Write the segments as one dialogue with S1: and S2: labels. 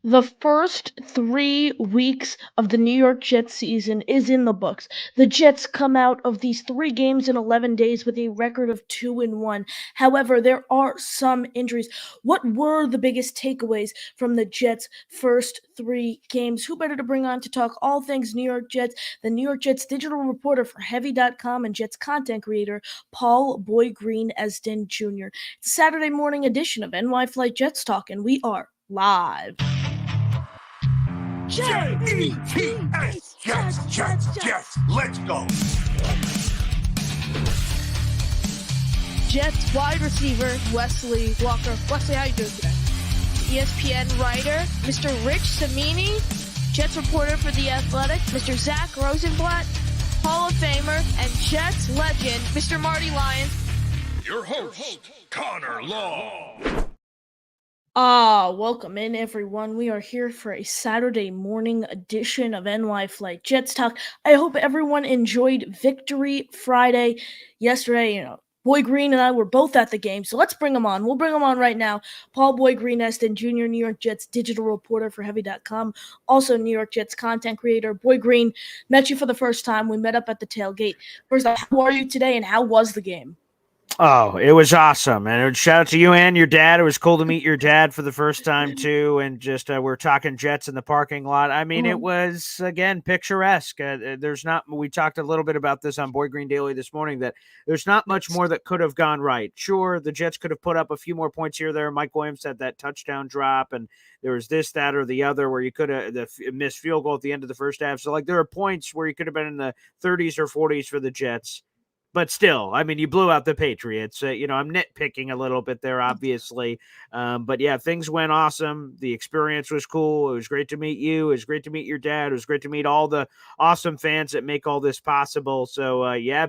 S1: The first 3 weeks of the New York Jets season is in the books. The Jets come out of these 3 games in 11 days with a record of 2-1. However, there are some injuries. What were the biggest takeaways from the Jets' first 3 games? Who better to bring on to talk all things New York Jets than New York Jets digital reporter for Heavy.com and Jets content creator Paul Boy Green Esden Jr. It's a Saturday morning edition of NY Flight Jets Talk, and we are live.
S2: Jets, Jets, let's go.
S1: Jets wide receiver Wesley Walker. Wesley, how you doing today? ESPN writer Mr. Rich Cimini, Jets reporter for The Athletic, Mr. Zach Rosenblatt, Hall of Famer and Jets legend Mr. Marty Lyons.
S2: Your host, Connor Law.
S1: Welcome in everyone. We are here for a Saturday morning edition of NY Flight Jets Talk. I hope everyone enjoyed Victory Friday yesterday. Boy Green and I were both at the game, so let's bring him on. We'll bring him on right now. Paul Boy Green Esden Jr., New York Jets digital reporter for Heavy.com, also New York Jets content creator. Boy Green, met you for the first time. We met up at the tailgate. First off, how are you today and how was the game?
S3: Oh, it was awesome. And shout out to you and your dad. It was cool to meet your dad for the first time, too. And just we're talking Jets in the parking lot. I mean, it was, again, picturesque. We talked a little bit about this on Boy Green Daily this morning, that there's not much more that could have gone right. Sure, the Jets could have put up a few more points here or there. Mike Williams had that touchdown drop, and there was this, that, or the other where you could have the missed field goal at the end of the first half. So, like, there are points where you could have been in the 30s or 40s for the Jets. But still, I mean, you blew out the Patriots. I'm nitpicking a little bit there, obviously. But yeah, things went awesome. The experience was cool. It was great to meet you. It was great to meet your dad. It was great to meet all the awesome fans that make all this possible. So yeah,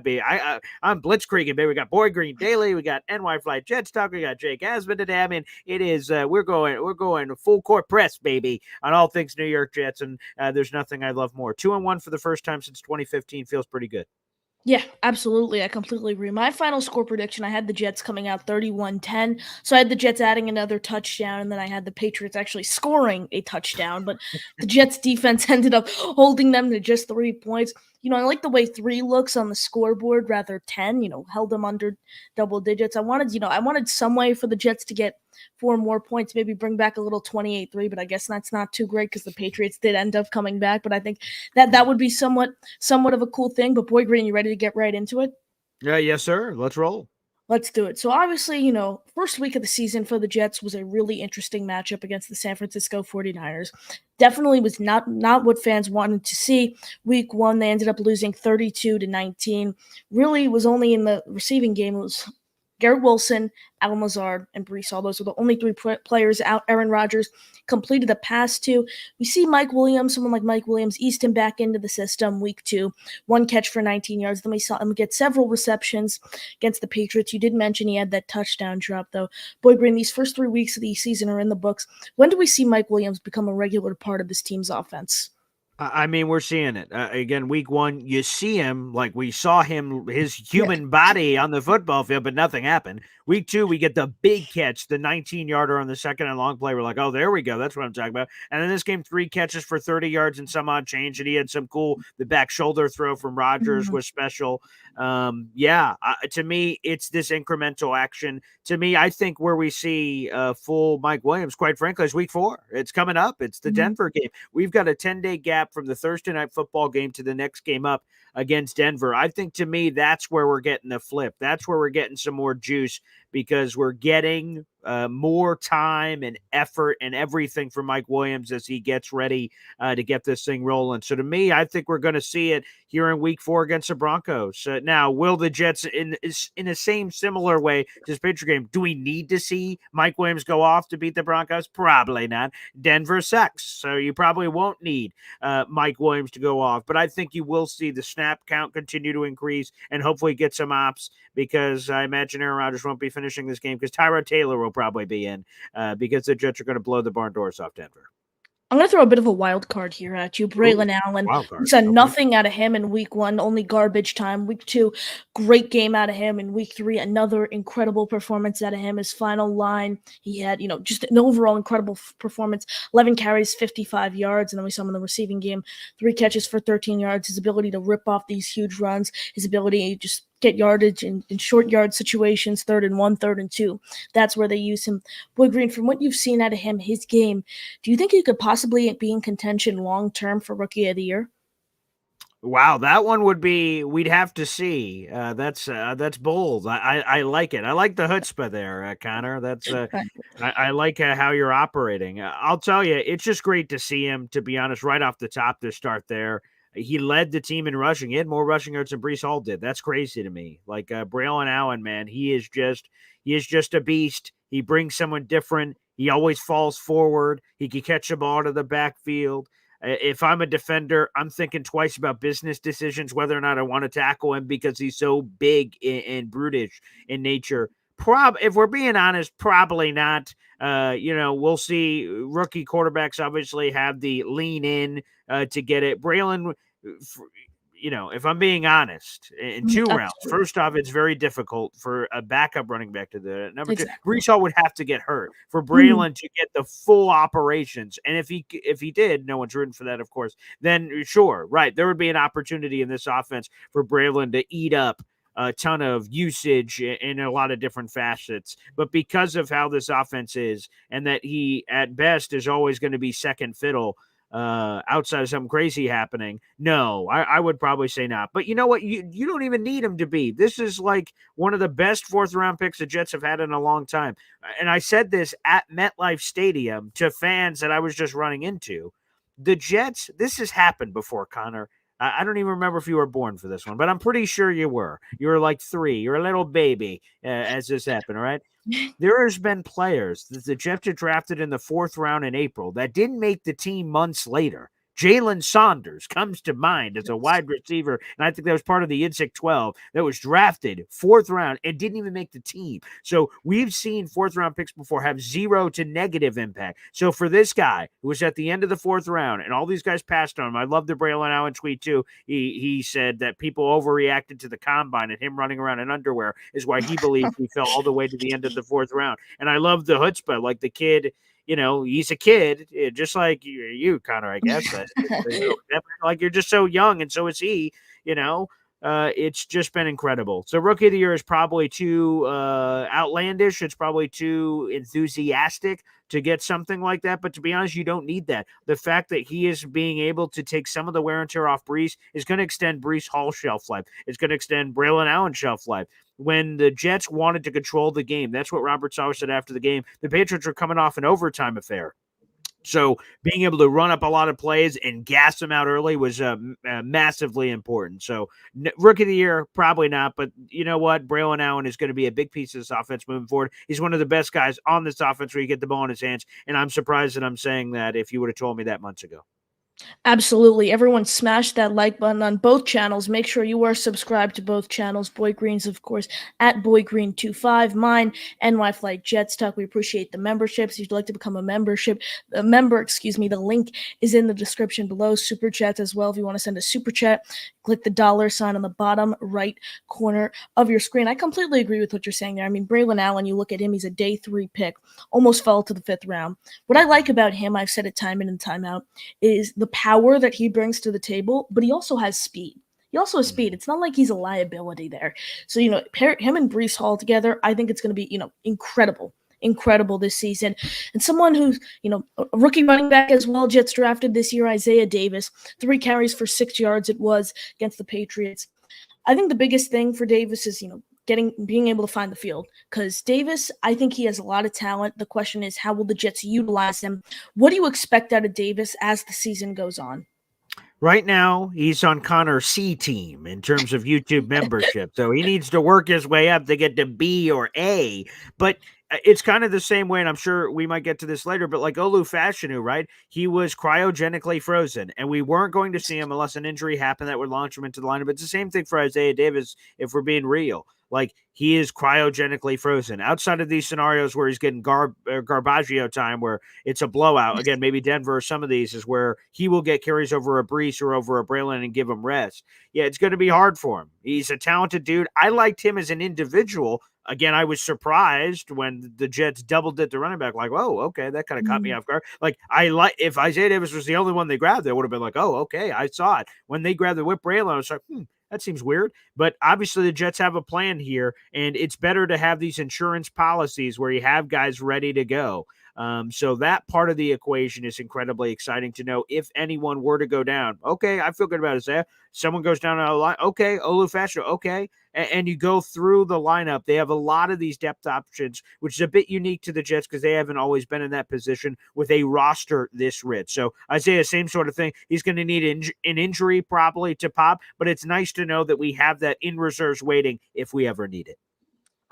S3: I'm blitzkrieging, baby. We got Boy Green Daily. We got NY Flight Jets Talk. We got Jake Asman today. I mean, it is we're going full court press, baby, on all things New York Jets. And there's nothing I love more. 2-1 for the first time since 2015 feels pretty good.
S1: Yeah, absolutely. I completely agree. My final score prediction, I had the Jets coming out 31-10. So I had the Jets adding another touchdown, and then I had the Patriots actually scoring a touchdown. But the Jets defense ended up holding them to just 3 points. I like the way 3 looks on the scoreboard, rather 10, held them under double digits. I wanted some way for the Jets to get 4 more points, maybe bring back a little 28-3, but I guess that's not too great because the Patriots did end up coming back. But I think that would be somewhat of a cool thing. But Boy Green, you ready to get right into it?
S3: Yeah, yes, sir. Let's roll.
S1: Let's do it. So obviously, first week of the season for the Jets was a really interesting matchup against the San Francisco 49ers. Definitely was not what fans wanted to see. Week 1, they ended up losing 32-19. Really was only in the receiving game. It was Garrett Wilson, Al Mazard, and Brees Hall. Those were the only 3 players out. Aaron Rodgers completed a pass to. We see someone like Mike Williams, eased him back into the system week 2. 1 catch for 19 yards. Then we saw him get several receptions against the Patriots. You did mention he had that touchdown drop, though. Boy Green, these first 3 weeks of the season are in the books. When do we see Mike Williams become a regular part of this team's offense?
S3: I mean, we're seeing it. Again, week 1, you see him, like we saw him, his human body on the football field, but nothing happened. Week 2, we get the big catch, the 19-yarder on the second and long play. We're like, oh, there we go. That's what I'm talking about. And then this game, 3 catches for 30 yards and some odd change, and he had some cool, the back shoulder throw from Rodgers was special. To me, it's this incremental action. To me, I think where we see full Mike Williams, quite frankly, is week 4. It's coming up. It's the Denver game. We've got a 10-day gap from the Thursday night football game to the next game up against Denver. I think, to me, that's where we're getting the flip. That's where we're getting some more juice, because we're getting more time and effort and everything from Mike Williams as he gets ready to get this thing rolling. So to me, I think we're going to see it here in week 4 against the Broncos. Now, will the Jets, in the same similar way to this Patriot game, do we need to see Mike Williams go off to beat the Broncos? Probably not. Denver sucks, so you probably won't need Mike Williams to go off. But I think you will see the snap count continue to increase and hopefully get some ops, because I imagine Aaron Rodgers won't be finishing this game because Tyrod Taylor will probably be in because the Jets are going to blow the barn doors off Denver.
S1: I'm gonna throw a bit of a wild card here at you.
S3: Ooh,
S1: Braylon Allen.
S3: wild
S1: We
S3: card.
S1: saw
S3: Okay.
S1: nothing out of him in week 1, only garbage time. Week 2, great game out of him. In week 3, another incredible performance out of him. His final line, he had, just an overall incredible performance. 11 carries, 55 yards, and then we saw him in the receiving game, 3 catches for 13 yards. His ability to rip off these huge runs, his ability to just get yardage in short yard situations, 3rd and 1, 3rd and 2. That's where they use him. Boy Green, from what you've seen out of him, his game, do you think he could possibly be in contention long term for Rookie of the Year?
S3: Wow, that one would be. We'd have to see. That's bold. I like it. I like the chutzpah there, Connor. That's
S1: Right.
S3: I like how you're operating. I'll tell you, it's just great to see him. To be honest, right off the top to start there, he led the team in rushing. He had more rushing yards than Brees Hall did. That's crazy to me. Like Braylon Allen, man, he is just a beast. He brings someone different. He always falls forward. He can catch the ball out of the backfield. If I'm a defender, I'm thinking twice about business decisions, whether or not I want to tackle him because he's so big and brutish in nature. If we're being honest, probably not. We'll see. Rookie quarterbacks obviously have the lean in to get it. Braylon, if I'm being honest, in 2 rounds,
S1: Absolutely.
S3: first off, it's very difficult for a backup running back to do it. Number two,
S1: Exactly.
S3: Brees Hall would have to get hurt for
S1: Mhm.
S3: Braylon to get the full operations. And if he did, no one's rooting for that, of course. Then sure, right, there would be an opportunity in this offense for Braylon to eat up a ton of usage in a lot of different facets. But because of how this offense is, and that he at best is always going to be second fiddle outside of something crazy happening, no, I would probably say not. But you know what? You don't even need him to be. This is like one of the best fourth round picks the Jets have had in a long time. And I said this at MetLife Stadium to fans that I was just running into. The Jets, this has happened before, Connor. I don't even remember if you were born for this one, but I'm pretty sure you were. You were like 3. You're a little baby as this happened, all right? There has been players that the Jets had drafted in the 4th round in April that didn't make the team months later. Jalen Saunders comes to mind as a
S1: Yes.
S3: wide receiver, and I think that was part of the INSEC 12 that was drafted 4th round and didn't even make the team. So we've seen 4th round picks before have 0 to negative impact. So for this guy who was at the end of the 4th round, and all these guys passed on him, I love the Braylon Allen tweet too. He said that people overreacted to the combine and him running around in underwear is why he believed he fell all the way to the end of the 4th round. And I love the chutzpah, like the kid. He's a kid, just like you, Connor, I guess. Like you're just so young, and so is he. You know, it's just been incredible. So Rookie of the Year is probably too outlandish. It's probably too enthusiastic to get something like that. But to be honest, you don't need that. The fact that he is being able to take some of the wear and tear off Brees is going to extend Brees Hall's shelf life. It's going to extend Braylon Allen's shelf life. When the Jets wanted to control the game, that's what Robert Sauer said after the game. The Patriots were coming off an overtime affair. So being able to run up a lot of plays and gas them out early was massively important. So Rookie of the Year, probably not. But you know what? Braylon Allen is going to be a big piece of this offense moving forward. He's one of the best guys on this offense where you get the ball in his hands. And I'm surprised that I'm saying that if you would have told me that months ago.
S1: Absolutely. Everyone smash that like button on both channels. Make sure you are subscribed to both channels. Boy Green's, of course, at BoyGreen25. Mine, NY Flight Jets Talk. We appreciate the memberships. If you'd like to become a member, the link is in the description below. Super chats as well. If you want to send a super chat, click the $sign on the bottom right corner of your screen. I completely agree with what you're saying there. I mean, Braylon Allen, you look at him, he's a day 3 pick, almost fell to the 5th round. What I like about him, I've said it time in and time out, is the power that he brings to the table, but he also has speed. He also has speed. It's not like he's a liability there. So, pair him and Brees Hall together, I think it's going to be, incredible this season. And someone who's, a rookie running back as well, Jets drafted this year, Isaiah Davis, 3 carries for 6 yards it was against the Patriots. I think the biggest thing for Davis is, being able to find the field, because Davis, I think he has a lot of talent. The question is, how will the Jets utilize him? What do you expect out of Davis as the season goes on?
S3: Right now, he's on Connor's C team in terms of YouTube membership. So he needs to work his way up to get to B or A. But it's kind of the same way, and I'm sure we might get to this later, but like Olu Fashanu, right? He was cryogenically frozen, and we weren't going to see him unless an injury happened that would launch him into the lineup. It's the same thing for Isaiah Davis, if we're being real. Like, he is cryogenically frozen. Outside of these scenarios where he's getting Garbaggio time, where it's a blowout, again, maybe Denver or some of these is where he will get carries over a Brees or over a Braylon and give him rest. Yeah, it's going to be hard for him. He's a talented dude. I liked him as an individual. Again, I was surprised when the Jets doubled it to running back. Like, oh, okay, that kind of caught me off guard. Like, if Isaiah Davis was the only one they grabbed, they would have been like, oh, okay, I saw it. When they grabbed the Whip Braylon, I was like, that seems weird. But obviously, the Jets have a plan here, and it's better to have these insurance policies where you have guys ready to go. So that part of the equation is incredibly exciting to know if anyone were to go down. Okay, I feel good about Isaiah. Someone goes down on a line. Okay, Olu Fashanu. Okay. And you go through the lineup. They have a lot of these depth options, which is a bit unique to the Jets because they haven't always been in that position with a roster this rich. So Isaiah, same sort of thing. He's going to need an injury probably to pop, but it's nice to know that we have that in reserves waiting if we ever need it.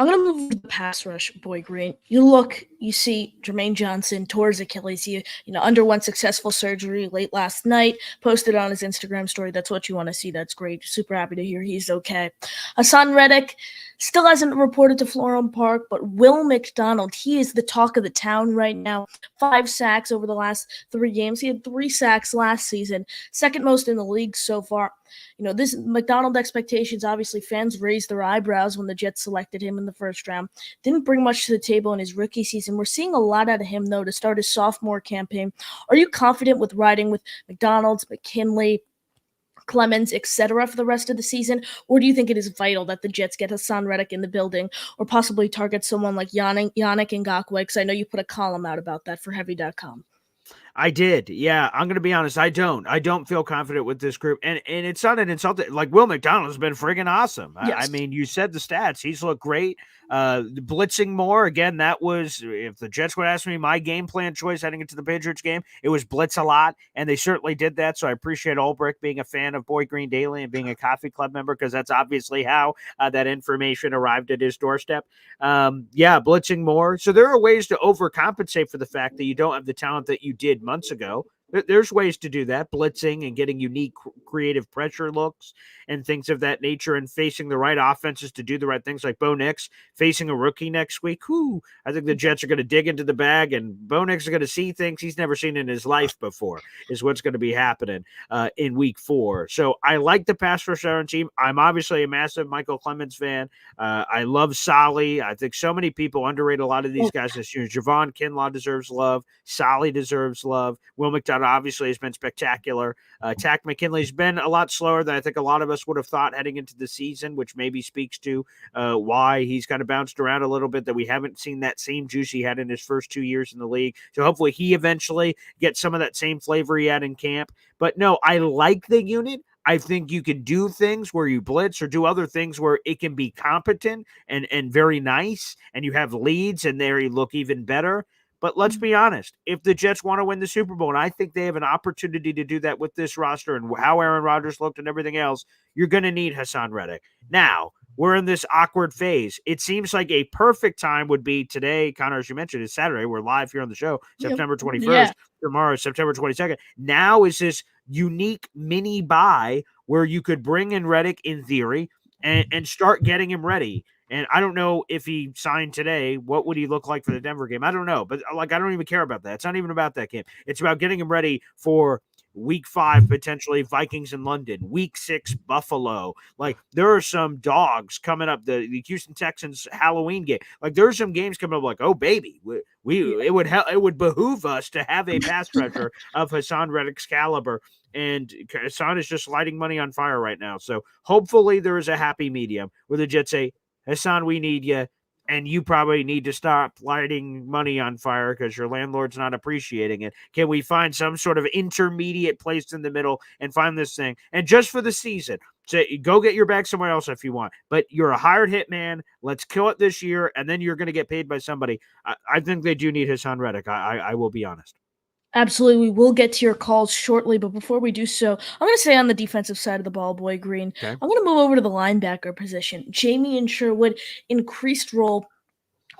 S1: I'm going to move to the pass rush, Boy Green. You see Jermaine Johnson tore his Achilles. He underwent successful surgery late last night, posted on his Instagram story. That's what you want to see. That's great. Super happy to hear he's okay. Haason Reddick still hasn't reported to Florham Park, but Will McDonald, he is the talk of the town right now. 5 sacks over the last 3 games. He had 3 sacks last season, second most in the league so far. This McDonald expectations, obviously fans raised their eyebrows when the Jets selected him in the first round. Didn't bring much to the table in his rookie season. We're seeing a lot out of him, though, to start his sophomore campaign. Are you confident with riding with McDonald's, McKinley, Clemens, etc. for the rest of the season? Or do you think it is vital that the Jets get Haason Reddick in the building or possibly target someone like Yannick Ngakoue? Because I know you put a column out about that for Heavy.com.
S3: I did. Yeah, I'm going to be honest. I don't feel confident with this group. And it's not an insult. Like, Will McDonald has been friggin' awesome.
S1: Yes.
S3: I mean, you said the stats. He's looked great. Blitzing more. Again, that was, if the Jets would ask me my game plan choice heading into the Patriots game, it was blitz a lot. And they certainly did that. So I appreciate Ulbrich being a fan of Boy Green Daily and being a coffee club member, because that's obviously how that information arrived at his doorstep. Blitzing more. So there are ways to overcompensate for the fact that you don't have the talent that you did months ago. There's ways to do that, blitzing and getting unique creative pressure looks and things of that nature, and facing the right offenses to do the right things, like Bo Nix facing a rookie next week. I think the Jets are going to dig into the bag, and Bo Nix is going to see things he's never seen in his life before, is what's going to be happening in week 4. So I like the pass rush team. I'm obviously a massive Michael Clemens fan. I love Solly. I think so many people underrate a lot of these guys this year. Javon Kinlaw deserves love. Solly deserves love. Will McDonald obviously has been spectacular. Takk McKinley's been a lot slower than I think a lot of us would have thought heading into the season, which maybe speaks to why he's kind of bounced around a little bit, that we haven't seen that same juice he had in his first 2 years in the league. So hopefully he eventually gets some of that same flavor he had in camp. But no, I like the unit. I think you can do things where you blitz or do other things where it can be competent and very nice, and you have leads and there you look even better. But let's be honest, if the Jets want to win the Super Bowl, and I think they have an opportunity to do that with this roster and how Aaron Rodgers looked and everything else, you're going to need Haason Reddick. Now, we're in this awkward phase. It seems like a perfect time would be today. Connor, as you mentioned, is Saturday. We're live here on the show, September 21st. Yeah. Tomorrow is September 22nd. Now is this unique mini bye where you could bring in Reddick in theory and start getting him ready. And I don't know if he signed today, what would he look like for the Denver game? I don't know. But I don't even care about that. It's not even about that game. It's about getting him ready for week 5, potentially Vikings in London, week 6, Buffalo. Like, there are some dogs coming up, the Houston Texans Halloween game. Like, there are some games coming up like, oh, baby, it would behoove us to have a pass rusher of Haason Reddick's caliber. And Haason is just lighting money on fire right now. So hopefully there is a happy medium where the Jets say, Haason, we need you, and you probably need to stop lighting money on fire because your landlord's not appreciating it. Can we find some sort of intermediate place in the middle and find this thing? And just for the season, say, go get your bag somewhere else if you want. But you're a hired hitman. Let's kill it this year, and then you're going to get paid by somebody. I think they do need Haason Reddick. I will be honest.
S1: Absolutely. We will get to your calls shortly, but before we do so, I'm going to stay on the defensive side of the ball, Boy Green. Okay. I'm going to move over to the linebacker position. Jamien Sherwood, increased role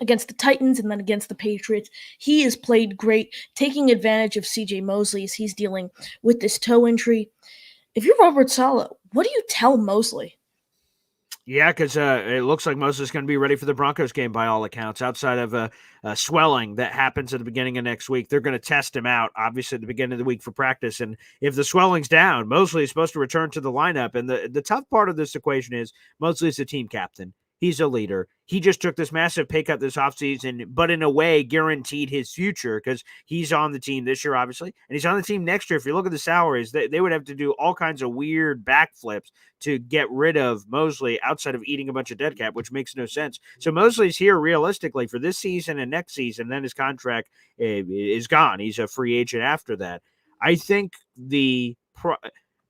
S1: against the Titans and then against the Patriots. He has played great, taking advantage of CJ Mosley as he's dealing with this toe injury. If you're Robert Saleh, what do you tell Mosley?
S3: Yeah, because it looks like Mosley's going to be ready for the Broncos game by all accounts. Outside of a swelling that happens at the beginning of next week, they're going to test him out, obviously, at the beginning of the week for practice. And if the swelling's down, Mosley is supposed to return to the lineup. And the tough part of this equation is Mosley is the team captain. He's a leader. He just took this massive pay cut this offseason, but in a way guaranteed his future because he's on the team this year, obviously, and he's on the team next year. If you look at the salaries, they would have to do all kinds of weird backflips to get rid of Mosley outside of eating a bunch of dead cap, which makes no sense. So Mosley's here realistically for this season and next season. Then his contract is gone. He's a free agent after that. I think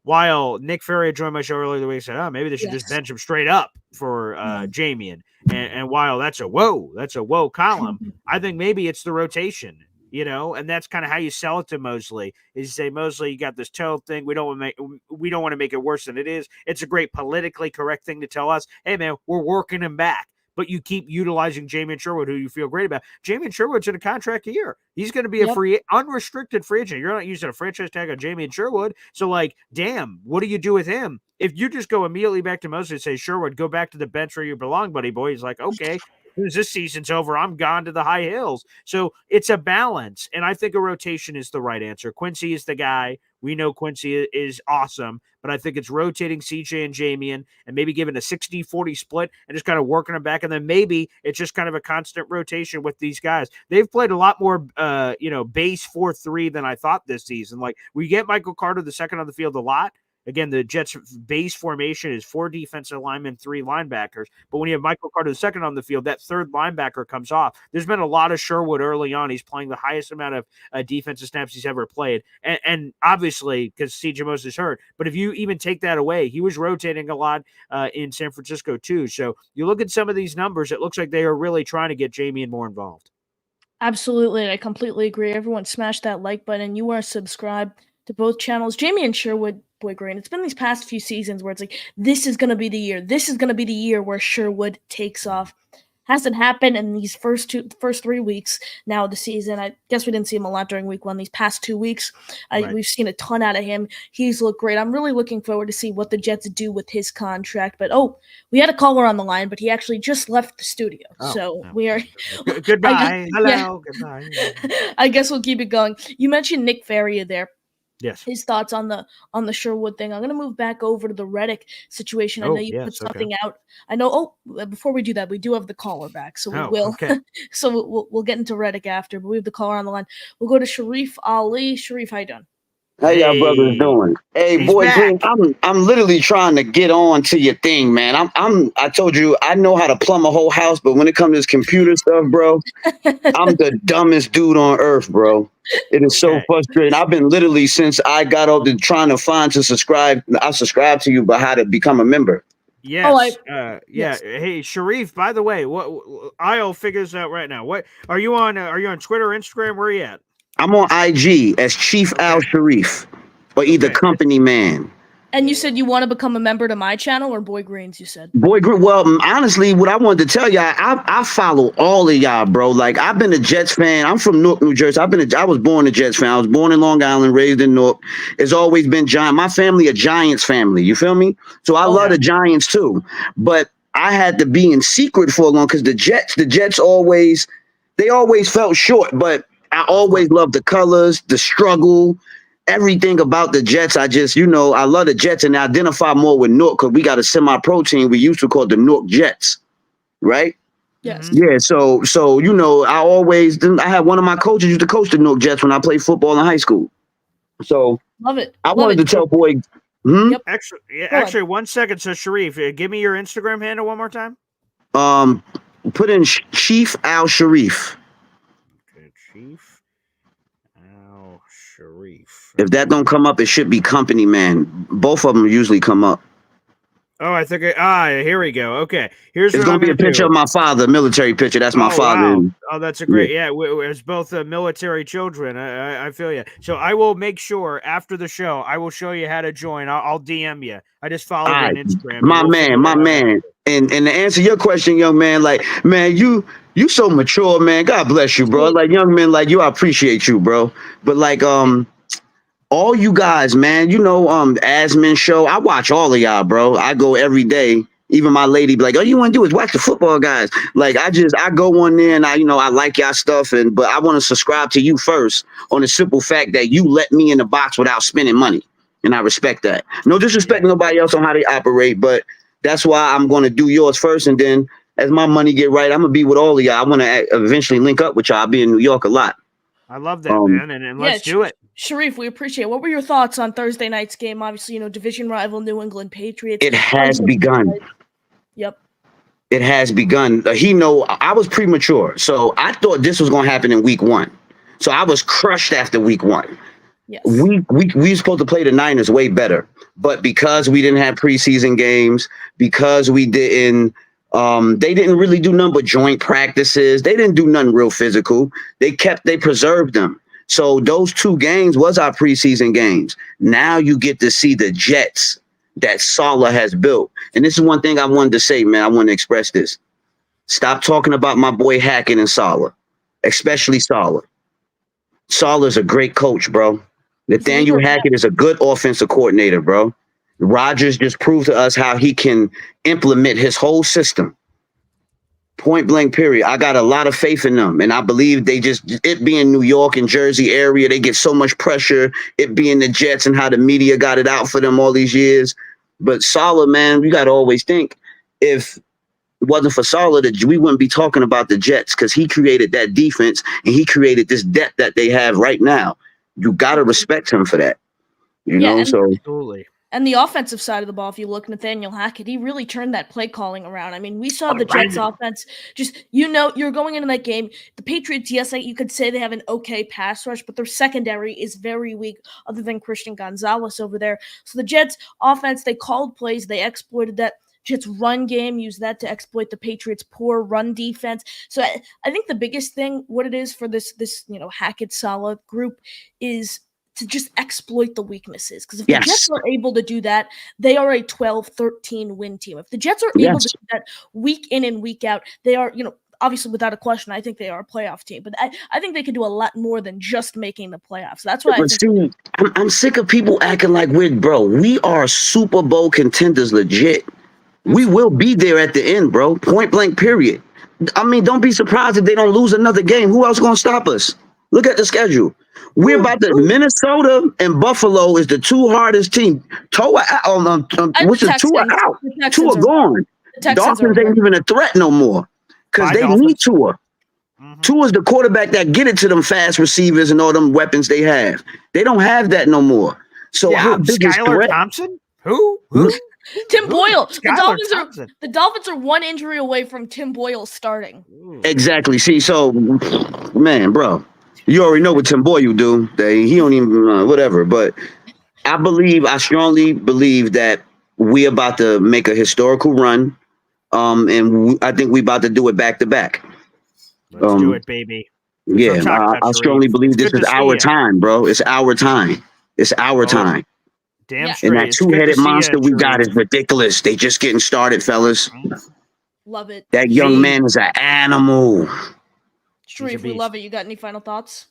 S3: while Nick Ferry joined my show earlier the week, said, maybe they should just bench him straight up for Jamian. And while that's a whoa column, I think maybe it's the rotation, and that's kind of how you sell it to Mosley. Is you say, Mosley, you got this toe thing. We don't want to make it worse than it is. It's a great politically correct thing to tell us. Hey, man, we're working him back. But you keep utilizing Jamien Sherwood, who you feel great about. Jamien Sherwood's in a contract year. He's going to be a unrestricted free agent. You're not using a franchise tag on Jamien Sherwood. So, damn, what do you do with him? If you just go immediately back to Mosley and say, Sherwood, go back to the bench where you belong, buddy boy. He's like, okay, this season's over. I'm gone to the high hills. So it's a balance. And I think a rotation is the right answer. Quincy is the guy. We know Quincy is awesome, but I think it's rotating CJ and Jamian and maybe giving a 60-40 split and just kind of working them back. And then maybe it's just kind of a constant rotation with these guys. They've played a lot more, base 4-3 than I thought this season. We get Michael Carter the second on the field a lot. Again, the Jets' base formation is 4 defensive linemen, 3 linebackers. But when you have Michael Carter the second on the field, that third linebacker comes off. There's been a lot of Sherwood early on. He's playing the highest amount of defensive snaps he's ever played. And obviously, because CJ Mosley's hurt. But if you even take that away, he was rotating a lot in San Francisco too. So you look at some of these numbers, it looks like they are really trying to get Jamian more involved.
S1: Absolutely. I completely agree. Everyone smash that like button. You are subscribed to both channels. Jamian Sherwood, Boy Green. It's been these past few seasons where it's like, this is going to be the year. This is going to be the year where Sherwood takes off. Hasn't happened in these first 3 weeks now of the season. I guess we didn't see him a lot during week 1. These past 2 weeks, we've seen a ton out of him. He's looked great. I'm really looking forward to see what the Jets do with his contract. But, we had a caller on the line, but he actually just left the studio. We are –
S3: Goodbye. Hello. Goodbye.
S1: I guess we'll keep it going. You mentioned Nick Ferrier there.
S3: Yes.
S1: His thoughts on the Sherwood thing. I'm going to move back over to the Reddick situation. I know you put something out. I know. Before we do that, we do have the caller back, so we will. Okay. So we'll get into Reddick after, but we have the caller on the line. We'll go to Sharif Ali. Sharif, how you doing?
S4: How y'all brothers doing? Hey, Boy Green, I'm literally trying to get on to your thing, man. I told you I know how to plumb a whole house, but when it comes to this computer stuff, bro, I'm the dumbest dude on earth, bro. It is so frustrating. I've been literally since I got up to trying to find to subscribe. I subscribe to you, but how to become a member.
S3: Yes. Yes. Hey, Sharif, by the way, I'll figure this out right now. What are you on? Are you on Twitter or Instagram? Where are you at?
S4: I'm on IG as Chief Al Sharif, or either Company Man.
S1: And you said you want to become a member to my channel or Boy Green's, you said?
S4: Boy Green. Well, honestly, what I wanted to tell y'all, I follow all of y'all, bro. I've been a Jets fan. I'm from Newark, New Jersey. I was born a Jets fan. I was born in Long Island, raised in Newark. It's always been Giants. My family, a Giants family. You feel me? So I love the Giants too. But I had to be in secret for a long because the Jets always felt short, but I always loved the colors, the struggle, everything about the Jets. I just, I love the Jets and I identify more with Newark because we got a semi-pro team we used to call the Newark Jets, right?
S1: Yes.
S4: Yeah, so I had one of my coaches used to coach the Newark Jets when I played football in high school. So
S1: love it.
S4: I wanted to tell Boy.
S1: Yep.
S3: Actually, 1 second. So Sharif, give me your Instagram handle one more time.
S4: Put in Chief Al Sharif.
S3: Chief Al Sharif.
S4: If that don't come up, it should be Company Man. Both of them usually come up.
S3: Oh, I think here we go. Okay, here's
S4: It's
S3: what
S4: gonna
S3: I'm
S4: be a
S3: going to
S4: picture
S3: do.
S4: of my father, military picture. That's my
S3: Oh
S4: father.
S3: wow! Oh, that's a great. Yeah, it's both military children. I feel you. So I will make sure after the show I will show you how to join. I'll DM you. I just
S4: All
S3: followed you on
S4: right,
S3: Instagram, and
S4: my
S3: we'll
S4: man,
S3: figure
S4: my
S3: that out after.
S4: man. And to answer your question, young man, like man, you so mature, man. God bless you, bro. Like young men like you, I appreciate you, bro. But like all you guys, man, Asman show. I watch all of y'all, bro. I go every day. Even my lady be like, all you want to do is watch the football guys. Like I go on there and I like y'all stuff, but I want to subscribe to you first on the simple fact that you let me in the box without spending money. And I respect that. No disrespect to nobody else on how they operate, but that's why I'm gonna do yours first. And then as my money get right, I'm gonna be with all of y'all. I want to eventually link up with y'all. I'll be in New York a lot.
S3: I love that, man, and let's do it.
S1: Sharif, we appreciate it. What were your thoughts on Thursday night's game? Obviously, division rival New England Patriots.
S4: It has begun.
S1: Yep.
S4: It has begun. I was premature, so I thought this was going to happen in week 1. So I was crushed after week 1.
S1: Yes.
S4: We were supposed to play the Niners way better, but because we didn't have preseason games, because we didn't, they didn't really do none but joint practices. They didn't do nothing real physical. They preserved them. So those 2 games was our preseason games. Now you get to see the Jets that Saleh has built. And this is one thing I wanted to say, man. I want to express this. Stop talking about my boy Hackett and Saleh, especially Saleh. Saleh's a great coach, bro. Nathaniel Hackett is a good offensive coordinator, bro. Rodgers just proved to us how he can implement his whole system. Point blank, period. I got a lot of faith in them. And I believe it being New York and Jersey area, they get so much pressure. It being the Jets and how the media got it out for them all these years. But Saleh, man, you got to always think if it wasn't for Saleh, we wouldn't be talking about the Jets because he created that defense and he created this depth that they have right now. You got to respect him for that. You know, so
S3: Absolutely.
S1: And the offensive side of the ball, if you look, Nathaniel Hackett, he really turned that play calling around. I mean, we saw the Jets offense just, you're going into that game. The Patriots, yes, you could say they have an okay pass rush, but their secondary is very weak other than Christian Gonzalez over there. So the Jets offense, they called plays, they exploited that. Jets run game, use that to exploit the Patriots' poor run defense. So I think the biggest thing, what it is for this Hackett Saleh group is to just exploit the weaknesses. Because if the Jets are able to do that, they are a 12-13 win team. If the Jets are able to do that week in and week out, they are, obviously without a question, I think they are a playoff team. But I think they can do a lot more than just making the playoffs. That's why
S4: I'm sick of people acting like we are Super Bowl contenders legit. We will be there at the end, bro. Point blank, period. I mean, don't be surprised if they don't lose another game. Who else going to stop us? Look at the schedule. We're about to Minnesota and Buffalo is the 2 hardest teams. Which is Tua out. Tua gone. Dolphins ain't even a threat no more because they need Tua. Tua's the quarterback that get it to them fast receivers and all them weapons they have. They don't have that no more. So how big is
S3: Skylar Thompson? Who?
S1: Tim Boyle. The Dolphins are 1 injury away from Tim Boyle starting.
S4: Exactly. See, so man, bro. You already know what Tim Boyle do. He don't even whatever. But I strongly believe that we about to make a historical run, and I think we about to do it back to back.
S3: Let's do it, baby.
S4: Yeah, I strongly believe this is our time, bro. It's our time. It's our time.
S3: Damn straight.
S4: And that 2-headed monster we got is ridiculous. They just getting started, fellas.
S1: Love it.
S4: That young man is an animal.
S1: Sharif, we love it. You got any final thoughts?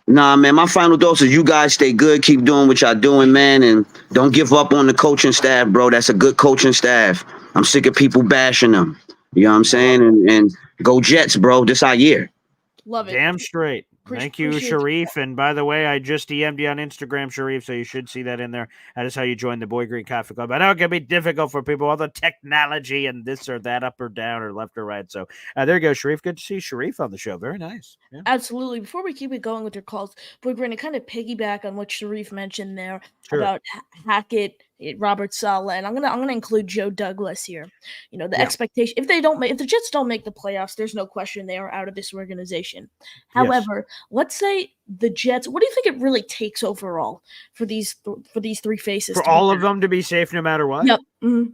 S4: Nah, man, my final thoughts is you guys stay good. Keep doing what y'all doing, man. And don't give up on the coaching staff, bro. That's a good coaching staff. I'm sick of people bashing them. You know what I'm saying? And go Jets, bro. This our year.
S1: Love it.
S3: Damn straight. Thank you, Sharif. And by the way, I just DM'd you on Instagram, Sharif, so you should see that in there. That is how you join the Boy Green Coffee Club. I know it can be difficult for people, all the technology and this or that, up or down or left or right. So there you go, Sharif. Good to see Sharif on the show. Very nice. Yeah.
S1: Absolutely. Before we keep it going with your calls, Boy Green, to kind of piggyback on what Sharif mentioned there about Hackett, Robert Saleh, and I'm gonna include Joe Douglas here. The expectation if the Jets don't make the playoffs, there's no question they are out of this organization. However, let's say the Jets. What do you think it really takes overall for these 3 faces?
S3: For all of them to be safe no matter what?
S1: Yep. Mm-hmm.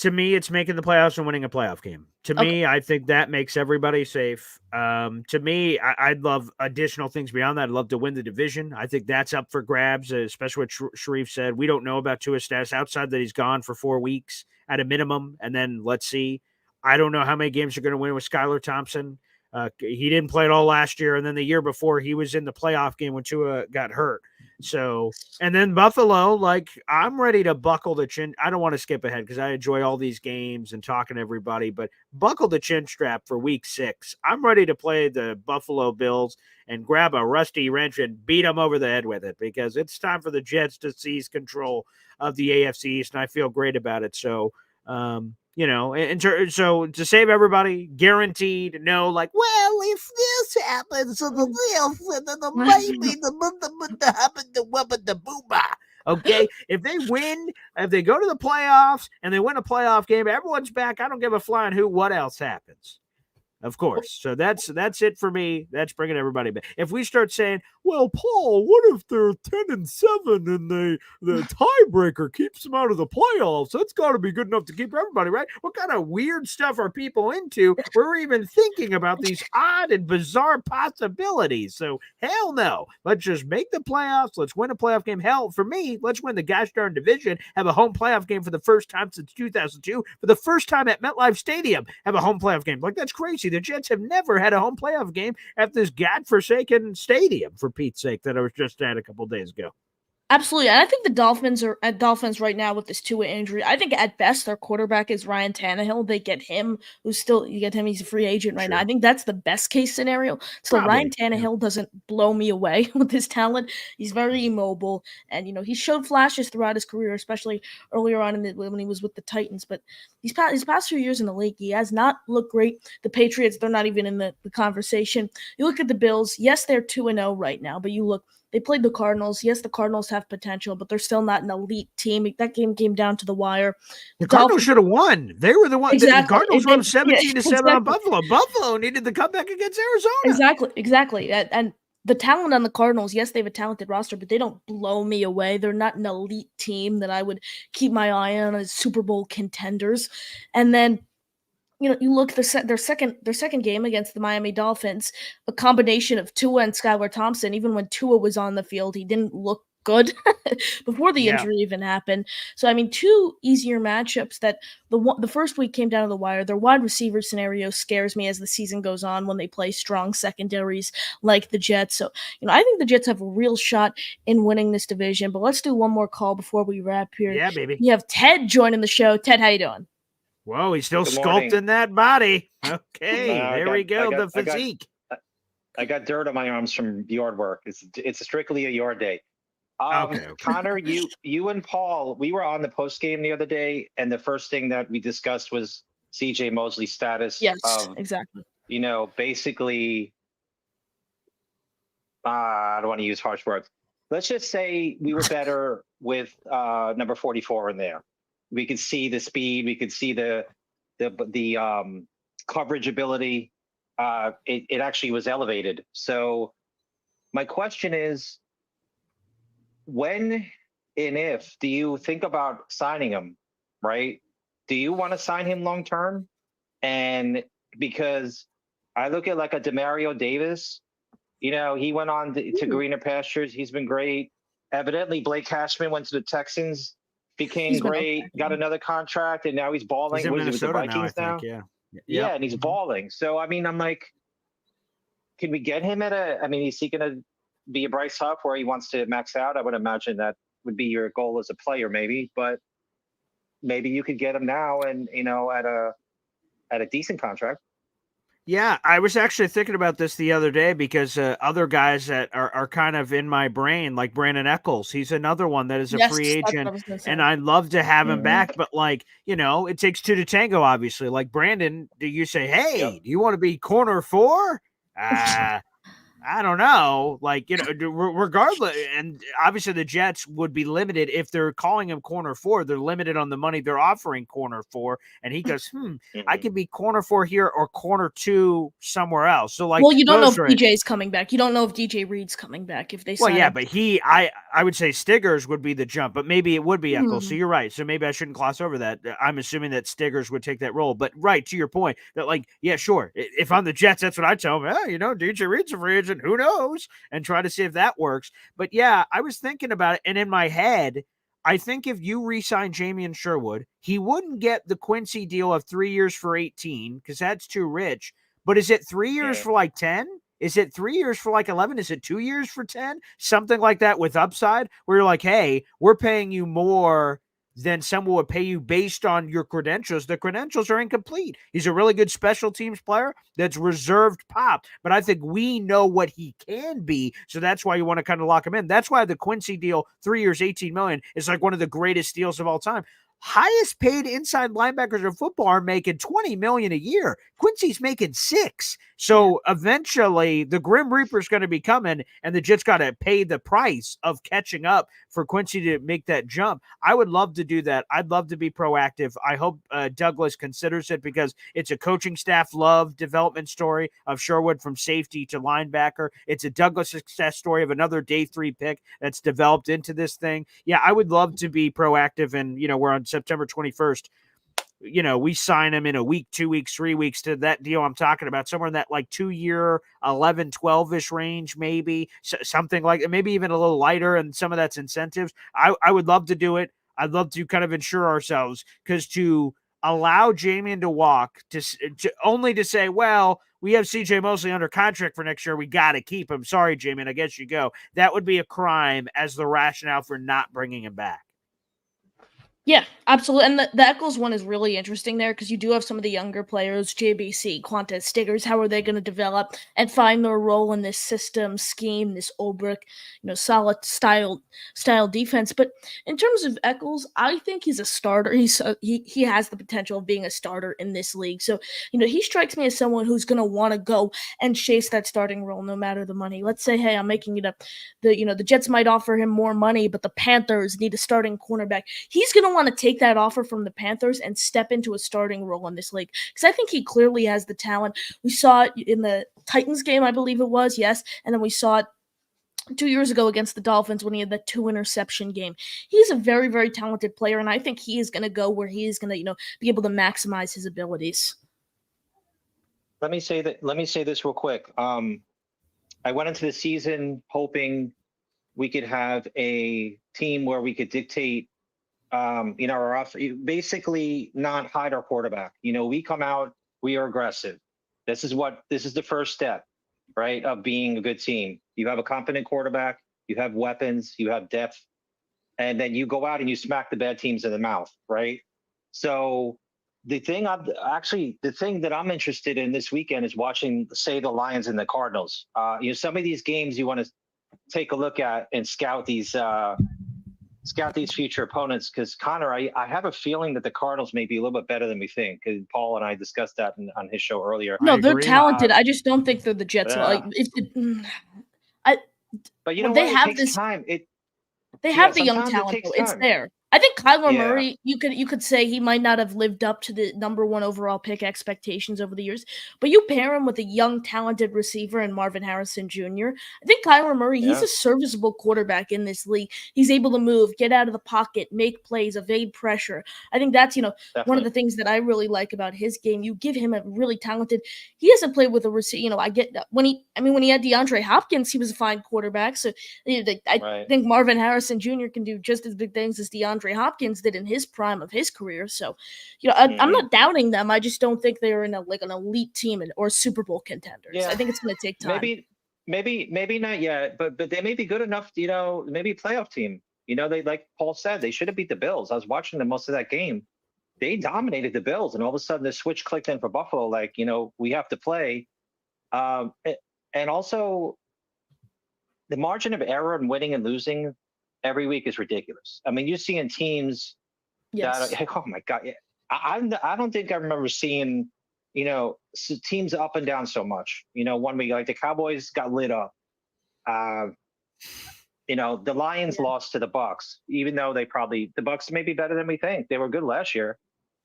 S3: To me, it's making the playoffs and winning a playoff game. To me, I think that makes everybody safe. To me, I'd love additional things beyond that. I'd love to win the division. I think that's up for grabs, especially what Sharif said. We don't know about Tua's status outside that he's gone for 4 weeks at a minimum, and then let's see. I don't know how many games you're going to win with Skylar Thompson. He didn't play at all last year, and then the year before he was in the playoff game when Tua got hurt. So, and then Buffalo, like, I'm ready to buckle the chin. I don't want to skip ahead because I enjoy all these games and talking to everybody, but buckle the chin strap for week 6. I'm ready to play the Buffalo Bills and grab a rusty wrench and beat them over the head with it because it's time for the Jets to seize control of the AFC East, and I feel great about it. So, so to save everybody, guaranteed, no, like, well, if this happens, so the this, and then maybe the happen to weapon the booba. Okay, if they win, if they go to the playoffs and they win a playoff game, everyone's back. I don't give a flying hoot what else happens. Of course. So that's it for me. That's bringing everybody back. If we start saying, well, Paul, what if they're 10-7 and the tiebreaker keeps them out of the playoffs? That's got to be good enough to keep everybody, right? What kind of weird stuff are people into where we're even thinking about these odd and bizarre possibilities? So hell no. Let's just make the playoffs. Let's win a playoff game. Hell, for me, let's win the gosh darn division, have a home playoff game for the first time since 2002, for the first time at MetLife Stadium, have a home playoff game. Like, that's crazy. The Jets have never had a home playoff game at this godforsaken stadium, for Pete's sake, that I was just at a couple days ago.
S1: Absolutely. And I think the Dolphins are at Dolphins right now with this Tua injury. I think at best their quarterback is Ryan Tannehill. They get him, he's a free agent right now. I think that's the best case scenario. So probably. Ryan Tannehill doesn't blow me away with his talent. He's very immobile, and he showed flashes throughout his career, especially earlier on when he was with the Titans. But his past few years in the league, he has not looked great. The Patriots, they're not even in the conversation. You look at the Bills. Yes, they're 2-0 right now, but you look. They played the Cardinals. Yes, the Cardinals have potential, but they're still not an elite team. That game came down to the wire.
S3: The Cardinals should have won. They were the one.
S1: Exactly.
S3: The Cardinals won 17-7 on Buffalo. Buffalo needed the comeback against Arizona.
S1: Exactly. And the talent on the Cardinals, yes, they have a talented roster, but they don't blow me away. They're not an elite team that I would keep my eye on as Super Bowl contenders. And then you look at their second game against the Miami Dolphins, a combination of Tua and Skylar Thompson. Even when Tua was on the field, he didn't look good before the injury even happened. So, I mean, 2 easier matchups that the first week came down to the wire. Their wide receiver scenario scares me as the season goes on when they play strong secondaries like the Jets. So, I think the Jets have a real shot in winning this division. But let's do one more call before we wrap here.
S3: Yeah, baby.
S1: We have Ted joining the show. Ted, how you doing?
S3: Whoa, he's still sculpting that body. Okay, there we go. The physique.
S5: I got dirt on my arms from yard work. It's strictly a yard day.
S3: Okay.
S5: Connor, you and Paul, we were on the post game the other day, and the first thing that we discussed was CJ Mosley's status.
S1: Yes, exactly.
S5: Basically, I don't want to use harsh words. Let's just say we were better with number 44 in there. We could see the speed. We could see the coverage ability. It actually was elevated. So my question is, when and if do you think about signing him, right? Do you want to sign him long term? And because I look at like a Demario Davis, he went on to greener pastures. He's been great. Evidently, Blake Cashman went to the Texans. Became great, got another contract, and now he's balling.
S3: He's in Minnesota with the Vikings now.
S5: Yeah, and he's balling. So, I mean, I'm like, can we get him is he going to be a Bryce Huff where he wants to max out? I would imagine that would be your goal as a player, maybe. But maybe you could get him now and, at a decent contract.
S3: Yeah, I was actually thinking about this the other day because other guys that are kind of in my brain, like Brandon Eccles, he's another one that is a free agent, and I'd love to have him back. But it takes 2 to tango, obviously. Like Brandon, do you say, hey, do you want to be corner 4? I don't know. Like, regardless, and obviously the Jets would be limited if they're calling him corner four. They're limited on the money they're offering corner four. And he goes, I
S5: Mhm.
S3: could be corner four here or corner two somewhere else. So, like,
S1: Well, you don't know
S3: those
S1: if
S3: are
S1: DJ's coming back. You don't know if DJ Reed's coming back if they
S3: Well,
S1: sign
S3: yeah,
S1: him.
S3: but I would say Stiggers would be the jump, but maybe it would be Eccles. So
S1: Hmm.
S3: you're right. So maybe I shouldn't gloss over that. I'm assuming that Stiggers would take that role. But right to your point, that like, yeah, sure. If I'm the Jets, that's what I tell them. DJ Reed's a free agent. Who knows? And try to see if that works. But yeah, I was thinking about it, and in my head, I think if you re-sign Jamie Sherwood, he wouldn't get the Quincy deal of 3 years for 18 because that's too rich. But is it 3 years
S5: Yeah.
S3: for like 10? Is it 3 years for like 11? Is it 2 years for 10? Something like that with upside where you're like, hey, we're paying you more than someone would pay you based on your credentials. The credentials are incomplete. He's a really good special teams player that's reserved pop, but I think we know what he can be. So that's why you want to kind of lock him in. That's why the Quincy deal, 3 years, 18 million, is like one of the greatest deals of all time. Highest paid inside linebackers in football are making 20 million a year. Quincy's making 6. So eventually the Grim Reaper's going to be coming, and the Jets got to pay the price of catching up for Quincy to make that jump. I would love to do that. I'd love to be proactive. I hope Douglas considers it because it's a coaching staff love development story of Sherwood from safety to linebacker. It's a Douglas success story of another day 3 pick that's developed into this thing. Yeah, I would love to be proactive, and we're on September 21st. We sign him in a week, 2 weeks, 3 weeks to that deal I'm talking about, somewhere in that like 2-year, 11, 12-ish range, maybe something like maybe even a little lighter. And some of that's incentives. I would love to do it. I'd love to kind of insure ourselves because to allow Jamian to walk to only to say, well, we have CJ Mosley under contract for next year. We got to keep him. Sorry, Jamian, I guess you go. That would be a crime as the rationale for not bringing him back.
S1: Yeah, absolutely. And the Eccles one is really interesting there because you do have some of the younger players, JBC, Quantez, Stiggers. How are they going to develop and find their role in this system, scheme, this Olbrich, solid style defense? But in terms of Eccles, I think he's a starter. He has the potential of being a starter in this league. So he strikes me as someone who's going to want to go and chase that starting role no matter the money. Let's say, hey, I'm making it up. The Jets might offer him more money, but the Panthers need a starting cornerback. He's going to want to take that offer from the Panthers and step into a starting role in this league because I think he clearly has the talent. We saw it in the Titans game, I believe it was, yes, and then we saw it 2 years ago against the Dolphins when he had the 2 interception game. He's a very, very talented player, and I think he is going to go where he is going to, be able to maximize his abilities.
S5: Let me say this real quick. I went into the season hoping we could have a team where we could dictate our off, basically not hide our quarterback. We come out, we are aggressive. This is the first step, right, of being a good team. You have a competent quarterback, you have weapons, you have depth, and then you go out and you smack the bad teams in the mouth, right? So the thing that I'm interested in this weekend is watching, say, the Lions and the Cardinals. Some of these games you want to take a look at and scout these future opponents, because Connor, I have a feeling that the Cardinals may be a little bit better than we think, because Paul and I discussed that on his show earlier.
S1: No, they're
S3: agree.
S1: talented. I just don't think they're the Jets.
S5: Yeah. But you know
S1: they
S5: what?
S1: have
S5: It takes
S1: this.
S5: time.
S1: They have the young
S5: Sometimes it
S1: talent,
S5: takes
S1: though. It's
S5: time.
S1: there. I think Kyler
S5: Yeah.
S1: Murray, you could say he might not have lived up to the number 1 overall pick expectations over the years, but you pair him with a young, talented receiver in Marvin Harrison Jr. I think Kyler Murray, he's
S5: Yeah.
S1: a serviceable quarterback in this league. He's able to move, get out of the pocket, make plays, evade pressure. I think that's, one of
S5: Definitely.
S1: the things that I really like about his game. You give him a really talented. He hasn't played with a receiver. I get when he had DeAndre Hopkins, he was a fine quarterback. So I
S5: Right.
S1: think Marvin Harrison Jr. can do just as big things as DeAndre Hopkins did in his prime of his career. So, I'm not doubting them. I just don't think they're in an elite team or Super Bowl contenders.
S5: Yeah.
S1: I think it's going to take time.
S5: Maybe not yet, but they may be good enough. Maybe playoff team. They, like Paul said, they should have beat the Bills. I was watching them most of that game. They dominated the Bills, and all of a sudden the switch clicked in for Buffalo. Like, we have to play. And also, the margin of error in winning and losing every week is ridiculous. I mean, you're seeing teams
S1: Yes.
S5: that, oh my God. I don't think I remember seeing teams up and down so much. 1 week, like the Cowboys got lit up. The Lions lost to the Bucks, even though the Bucks may be better than we think. They were good last year.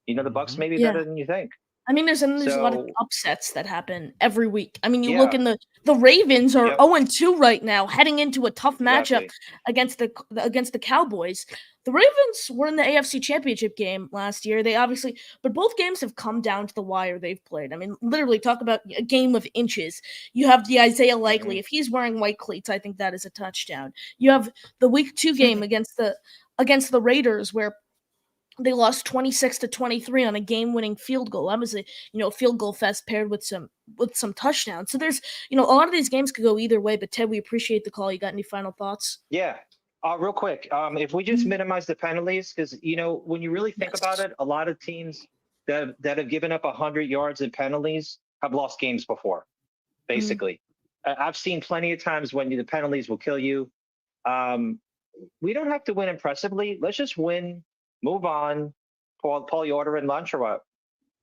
S5: The Bucks may be better than you think.
S1: I mean, there's a lot of
S5: So-
S1: upsets that happen every week. I mean, you look
S5: Yeah.
S1: in the Ravens are
S5: Yep.
S1: 0-2 right now, heading into a tough matchup
S5: Exactly.
S1: against the Cowboys. The Ravens were in the AFC Championship game last year. But both games have come down to the wire they've played. I mean, literally, talk about a game of inches. You have the Isaiah Likely. If he's wearing white cleats, I think that is a touchdown. You have the Week 2 game against the Raiders, where they lost 26-23 on a game-winning field goal. That was a field goal fest paired with some touchdowns. So there's a lot of these games could go either way. But Ted, we appreciate the call. You got any final thoughts?
S5: Yeah. Real quick, if we just minimize the penalties, because when you really think about it, a lot of teams that have given up 100 yards in penalties have lost games before. Basically, I've seen plenty of times when the penalties will kill you. We don't have to win impressively. Let's just win. Move on. Paul, you ordering lunch or what?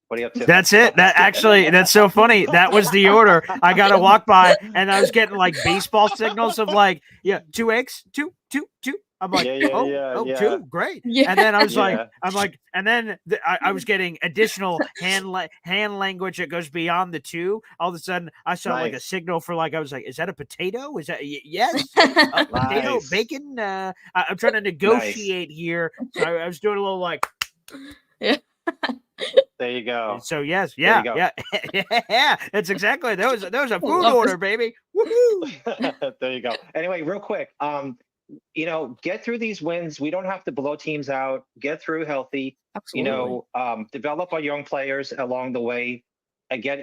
S5: What are you up to?
S3: That's it. That's so funny. That was the order. I got to walk by and I was getting like baseball signals of like, 2 eggs, two. I'm like,
S5: Yeah.
S3: two, great.
S1: Yeah.
S3: And then I was
S5: Yeah.
S3: and then I was getting additional hand language that goes beyond the 2. All of a sudden, I saw like a
S5: Nice.
S3: signal for like, I was like, is that a potato? Is that yes? Potato,
S5: Nice.
S3: bacon. I'm trying to negotiate here. So I was doing a little like.
S5: There you go.
S3: So yes,
S5: There you go.
S3: yeah. That's exactly that was a food
S1: Love
S3: order, baby. Woohoo!
S5: There you go. Anyway, real quick, get through these wins. We don't have to blow teams out. Get through healthy.
S1: Absolutely.
S5: Develop our young players along the way, and get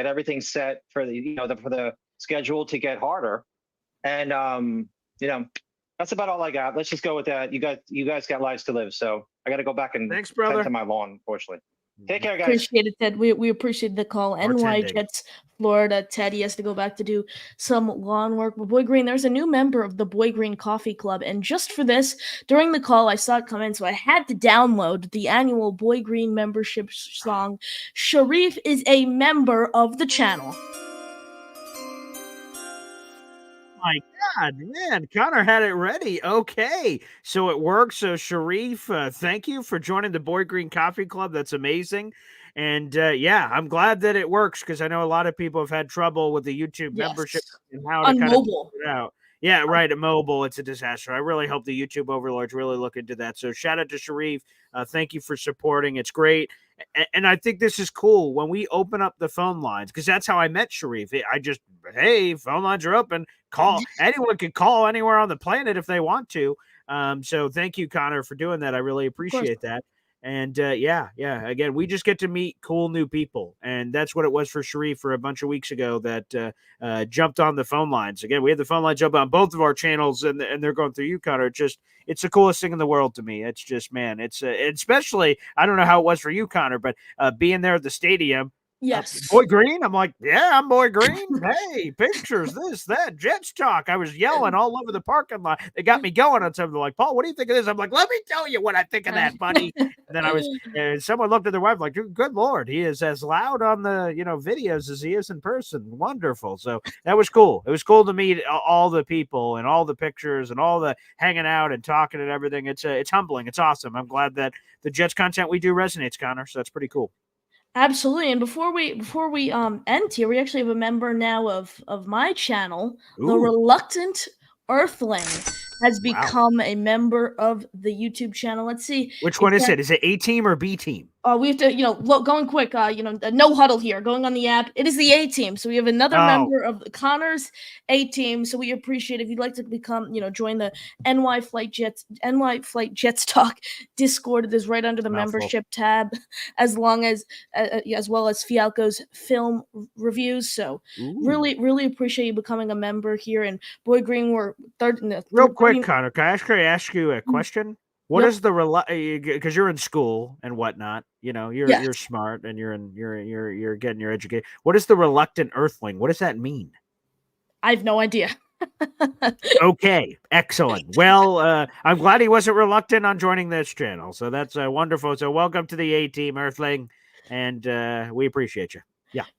S5: everything set for the schedule to get harder. And that's about all I got. Let's just go with that. You guys got lives to live, so I got to go back and
S3: Thanks,
S5: tend
S3: brother.
S5: to my lawn, unfortunately. Take care, guys.
S1: Appreciate it, Ted. We appreciate the call. NY
S3: Bartending.
S1: Jets, Florida. Ted, he has to go back to do some lawn work. But Boy Green, there's a new member of the Boy Green Coffee Club. And just for this, during the call, I saw it come in, so I had to download the annual Boy Green membership song. Sharif is a member of the channel.
S3: My God, man, Connor had it ready. Okay, so it works. So Sharif, thank you for joining the Boy Green Coffee Club. That's amazing. And I'm glad that it works because I know a lot of people have had trouble with the YouTube membership and how to
S1: On
S3: kind
S1: mobile.
S3: of figure it out. Yeah, right. At mobile, it's a disaster. I really hope the YouTube overlords really look into that. So shout out to Sharif. Thank you for supporting. It's great. And I think this is cool when we open up the phone lines because that's how I met Sharif. Hey, phone lines are open. Call. Anyone can call anywhere on the planet if they want to. So thank you, Connor, for doing that. I really appreciate that. And again, we just get to meet cool new people. And that's what it was for Sharif for a bunch of weeks ago that jumped on the phone lines. Again, we had the phone lines up on both of our channels and they're going through you, Connor. It's the coolest thing in the world to me. It's just, man, it's especially, I don't know how it was for you, Connor, but being there at the stadium,
S1: Yes.
S3: Boy Green. I'm like, yeah, I'm Boy Green. Hey, pictures, this, that, Jets talk. I was yelling all over the parking lot. They got me going on something. They're like, Paul, what do you think of this? I'm like, let me tell you what I think of that, buddy. And then someone looked at their wife like, good Lord, he is as loud on the, videos as he is in person. Wonderful. So that was cool. It was cool to meet all the people and all the pictures and all the hanging out and talking and everything. It's humbling. It's awesome. I'm glad that the Jets content we do resonates, Connor. So that's pretty cool.
S1: Absolutely. And before we end here, we actually have a member now of my channel, the
S3: Ooh.
S1: Reluctant Earthling has become a member of the YouTube channel. Let's see.
S3: Which one is it? Is it A team or B team?
S1: We have to, going quick, no huddle here, going on the app. It is the A team. So we have another member of Connor's A team. So we appreciate if you'd like to become, join the NY Flight Jets Talk Discord. It is right under the membership tab, as well as Fialco's film reviews. So really, really appreciate you becoming a member here. And Boy Green, we're third.
S3: Real quick, Connor, can I ask you a question? What is the because you're in school and whatnot, you're smart and you're getting your education. What is the Reluctant Earthling? What does that mean?
S1: I have no idea.
S3: Okay, excellent. Well, I'm glad he wasn't reluctant on joining this channel. So that's wonderful. So welcome to the A team, Earthling. and we appreciate you.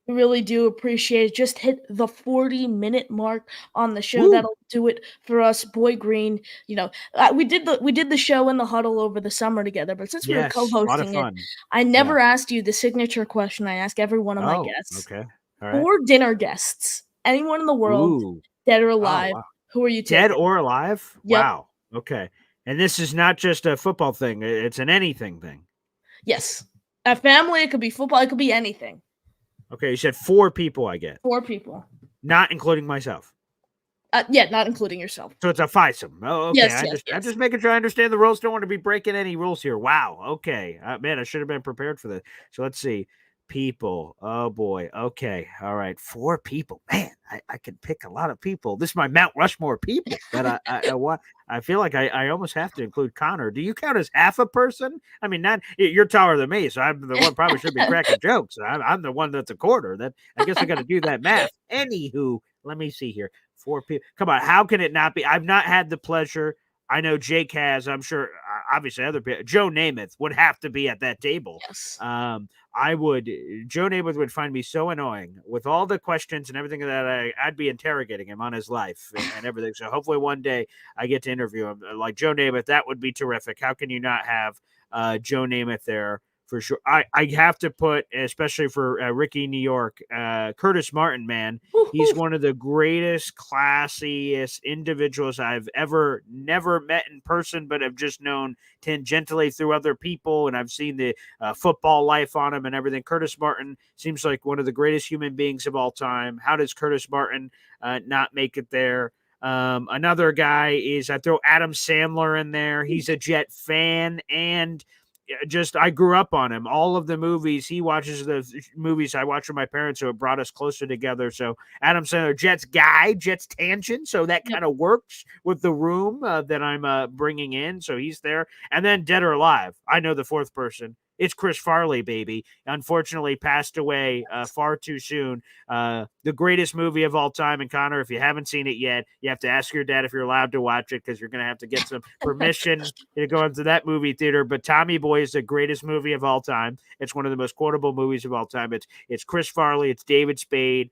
S1: We really do appreciate it. Just hit the 40-minute mark on the show.
S3: Woo.
S1: That'll do it for us, Boy Green. We did the show in the huddle over the summer together, but since we were
S3: Yes, a lot of
S1: co-hosting it,
S3: fun.
S1: I never asked you the signature question I ask every one of my guests.
S3: Okay. All right.
S1: 4 dinner guests, anyone in the world,
S3: Ooh.
S1: dead or alive.
S3: wow.
S1: Who are you
S3: Dead
S1: taking?
S3: or alive?
S1: Yep.
S3: Wow. Okay. And this is not just a football thing. It's an anything thing.
S1: Yes. A family, it could be football, it could be anything.
S3: Okay, you said 4 people I get,
S1: 4 people.
S3: not including myself.
S1: Yeah, not including yourself.
S3: So it's a fivesome. Oh, okay.
S1: Yes,
S3: I'm
S1: yes, yes.
S3: just making sure I understand the rules. Don't want to be breaking any rules here. Wow. Okay. Man, I should have been prepared for this. So let's see. People. Oh boy. Okay. All right. 4 people. Man, I can pick a lot of people. This is my Mount Rushmore people that I want. I feel like I almost have to include Connor. Do you count as half a person? I mean, not you're taller than me, so I'm the one probably should be cracking jokes. I'm the one that's a quarter. That I guess I got to do that math. Anywho, let me see here. 4 people. Come on. How can it not be? I've not had the pleasure. I know Jake has. I'm sure. Obviously, other people. Joe Namath would have to be at that table.
S1: Yes.
S3: I would. Joe Namath would find me so annoying with all the questions and everything that I'd be interrogating him on his life and everything. So hopefully one day I get to interview him. Like Joe Namath, that would be terrific. How can you not have Joe Namath there? For sure. I have to put, especially for Ricky New York, Curtis Martin, man. He's one of the greatest, classiest individuals I've never met in person, but have just known tangentially through other people. And I've seen the football life on him and everything. Curtis Martin seems like one of the greatest human beings of all time. How does Curtis Martin not make it there? Another guy is, I throw Adam Sandler in there. He's a Jet fan and I grew up on him. All of the movies he watches, the movies I watch with my parents, so it brought us closer together. So Adam Sandler, Jets guy, Jets tangent, so that kind of works with the room that I'm bringing in. So he's there, and then Dead or Alive. I know the 4th person. It's Chris Farley, baby. Unfortunately, passed away far too soon. The greatest movie of all time. And Connor, if you haven't seen it yet, you have to ask your dad if you're allowed to watch it because you're going to have to get some permission to go into that movie theater. But Tommy Boy is the greatest movie of all time. It's one of the most quotable movies of all time. It's Chris Farley. It's David Spade.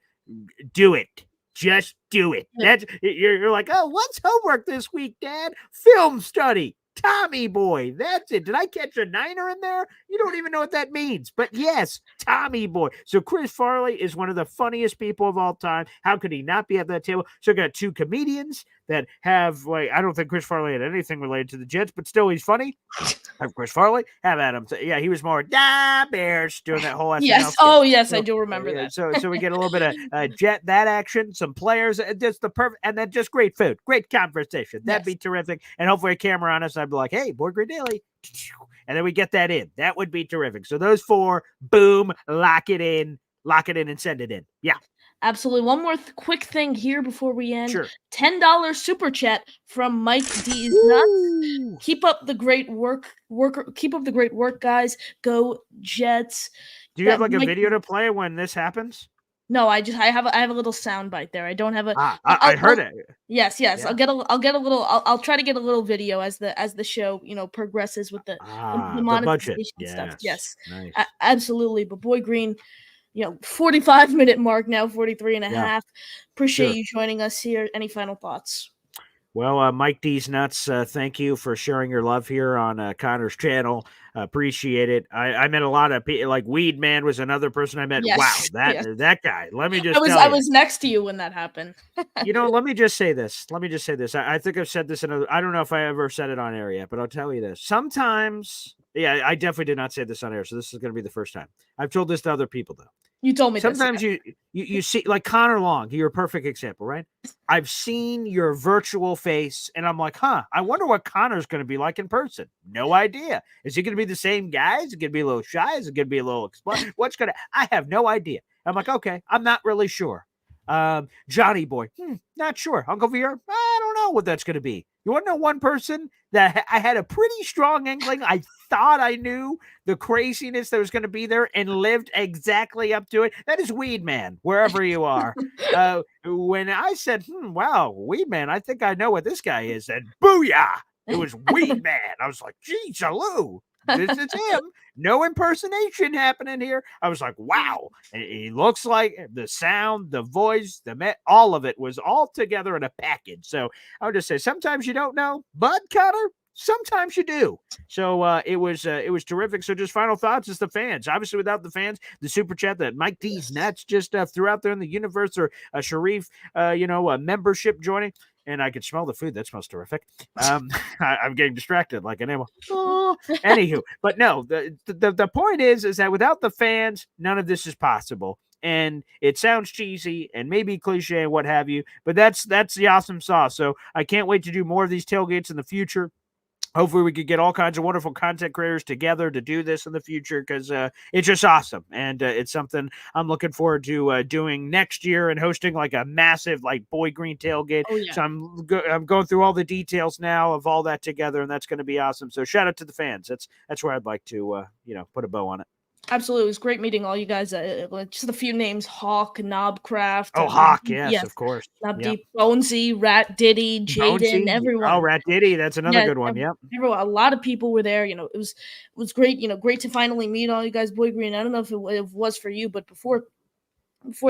S3: Do it. Just do it. That's you're like, oh, what's homework this week, Dad? Film study. Tommy Boy. That's it. Did I catch a 9er in there? You don't even know what that means. But yes, Tommy Boy. So Chris Farley is one of the funniest people of all time. How could he not be at that table? So I got 2 comedians that have, like, I don't think Chris Farley had anything related to the Jets, but still he's funny. Have Chris Farley, have Adam. Yeah, he was more Bears doing that whole SNL
S1: Yes.
S3: skit.
S1: Oh, yes, I do remember that.
S3: So we get a little bit of Jet that action, some players, just the perfect, and then just great food, great conversation. That'd be terrific. And hopefully a camera on us. I'd be like, hey, Boy Green Daily. And then we get that in. That would be terrific. So those 4, boom, lock it in and send it in. Yeah.
S1: Absolutely. One more quick thing here before we end.
S3: Sure.
S1: $10 super chat from Mike D is nuts. Keep up the great work. Keep up the great work, guys. Go Jets.
S3: Do you have like a video to play when this happens?
S1: No, I have a little sound bite there. I don't have a.
S3: I heard it.
S1: Yes. Yeah. I'll get a little. I'll try to get a little video as the show progresses with the monetization stuff. Yes, nice. Absolutely. But Boy Green, 45-minute mark now, 43 and a half. Appreciate you joining us here. Any final thoughts?
S3: Well, Mike D's Nuts, thank you for sharing your love here on Connor's channel. Appreciate it. I met a lot of people, like Weed Man was another person I met. Yes, wow, that guy. Let me just
S1: I was next to you when that happened.
S3: Let me just say this. I think I've said this I don't know if I ever said it on air yet, but I'll tell you this. Sometimes, I definitely did not say this on air, so this is going to be the first time. I've told this to other people, though.
S1: You told me
S3: sometimes
S1: this.
S3: you see, like Connor Long, you're a perfect example, right? I've seen your virtual face and I'm like, I wonder what Connor's going to be like in person. No idea. Is he going to be the same guy? Is he going to be a little shy? Is it going to be a little explosive? I have no idea. I'm like, okay, I'm not really sure. Johnny Boy, not sure. Uncle VR, I don't know what that's going to be. You want to know one person that I had a pretty strong inkling? I thought I knew the craziness that was going to be there and lived exactly up to it. That is Weed Man, wherever you are. When I said, wow, Weed Man, I think I know what this guy is. And booyah, it was Weed Man. I was like, geez, hello. This is him. No impersonation happening here. I was like, wow. He looks like the sound, the voice, all of it was all together in a package. So I would just say sometimes you don't know, but Connor, sometimes you do. So it was terrific. So just final thoughts is the fans. Obviously, without the fans, the super chat that Mike D's Nets just threw out there in the universe, or a Sharif, a membership joining. And I could smell the food. That smells terrific. I'm getting distracted like an animal. Oh. Anywho, but no, the point is that without the fans, none of this is possible. And it sounds cheesy and maybe cliche and what have you, but that's the awesome sauce. So I can't wait to do more of these tailgates in the future. Hopefully we could get all kinds of wonderful content creators together to do this in the future, because it's just awesome. And it's something I'm looking forward to doing next year, and hosting like a massive like Boy Green tailgate.
S1: Oh, yeah.
S3: So I'm going through all the details now of all that together, and that's going to be awesome. So shout out to the fans. That's where I'd like to put a bow on it.
S1: Absolutely. It was great meeting all you guys. Just a few names: Hawk, Knobcraft.
S3: Oh, Hawk, yes, of course.
S1: Knobdeep, Bonesy, Rat Diddy, Jaden,
S3: Bonesy.
S1: everyone.
S3: Oh, Rat Diddy, that's another good one. Yep.
S1: Everyone, a lot of people were there. It was great. Great to finally meet all you guys, Boy Green. I don't know if it was for you, but before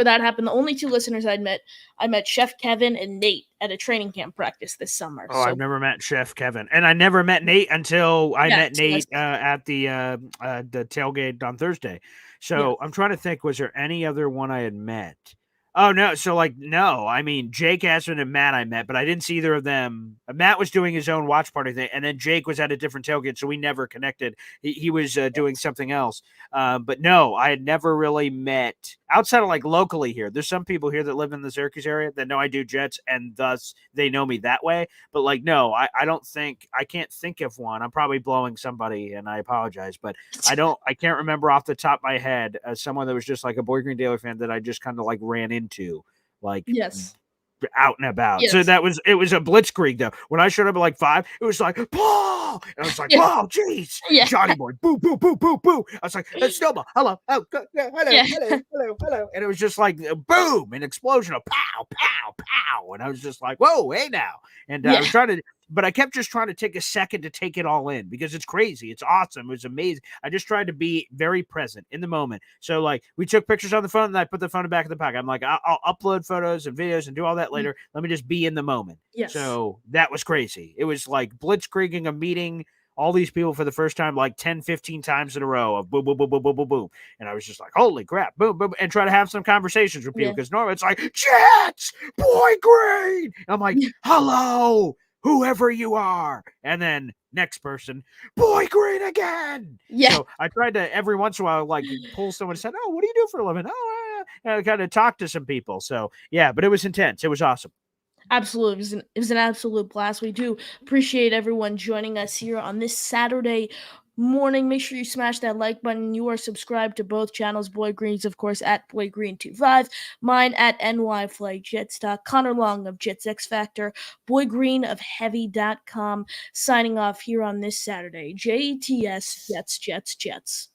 S1: that happened, the only two listeners I met Chef Kevin and Nate at a training camp practice this summer.
S3: Oh, I've never met Chef Kevin, and I never met Nate until I met Nate at the tailgate on Thursday. So I'm trying to think, was there any other one I had met? Oh, no. So, no. I mean, Jake Asman and Matt I met, but I didn't see either of them. Matt was doing his own watch party thing, and then Jake was at a different tailgate, so we never connected. He was doing something else. But no, I had never really met, outside of locally here. There's some people here that live in the Syracuse area that know I do Jets, and thus they know me that way. But no, I can't think of one. I'm probably blowing somebody, and I apologize, but I can't remember off the top of my head someone that was just like a Boy Green Daily fan that I just kind of ran into out and about. Yes. So it was a blitzkrieg though. When I showed up at 5, it was like, Paul! And I was like, oh, jeez. Yeah. Johnny boy, boo, boo, boo, boo, boo. I was like, Snowball, hello. Oh, hello. And it was just like a boom, an explosion of pow, pow, pow. And I was just like, whoa, hey now. And I was but I kept just trying to take a second to take it all in, because it's crazy. It's awesome. It was amazing. I just tried to be very present in the moment. So we took pictures on the phone, and I put the phone back in the pocket. I'm like, I'll upload photos and videos and do all that later. Let me just be in the moment.
S1: Yes.
S3: So that was crazy. It was like blitzkrieging a meeting, all these people for the first time 10, 15 times in a row of boom, boom, boom, boom, boom, boom, boom. And I was just like, holy crap, boom, boom, and try to have some conversations with people, because normally it's like, Jets, Boy Green. I'm like, hello, whoever you are. And then next person, Boy Green again.
S1: Yeah.
S3: So I tried to every once in a while pull someone and said, oh, what do you do for a living? Oh, and I kind of talk to some people. So yeah, but it was intense. It was awesome.
S1: Absolutely. It was an absolute blast. We do appreciate everyone joining us here on this Saturday morning. Make sure you smash that like button. You are subscribed to both channels. Boy Green's, of course, at BoyGreen25. Mine at NYFlyJets. Connor Long of Jets X Factor. Boy Green of Heavy.com. Signing off here on this Saturday. JETS, Jets, Jets, Jets.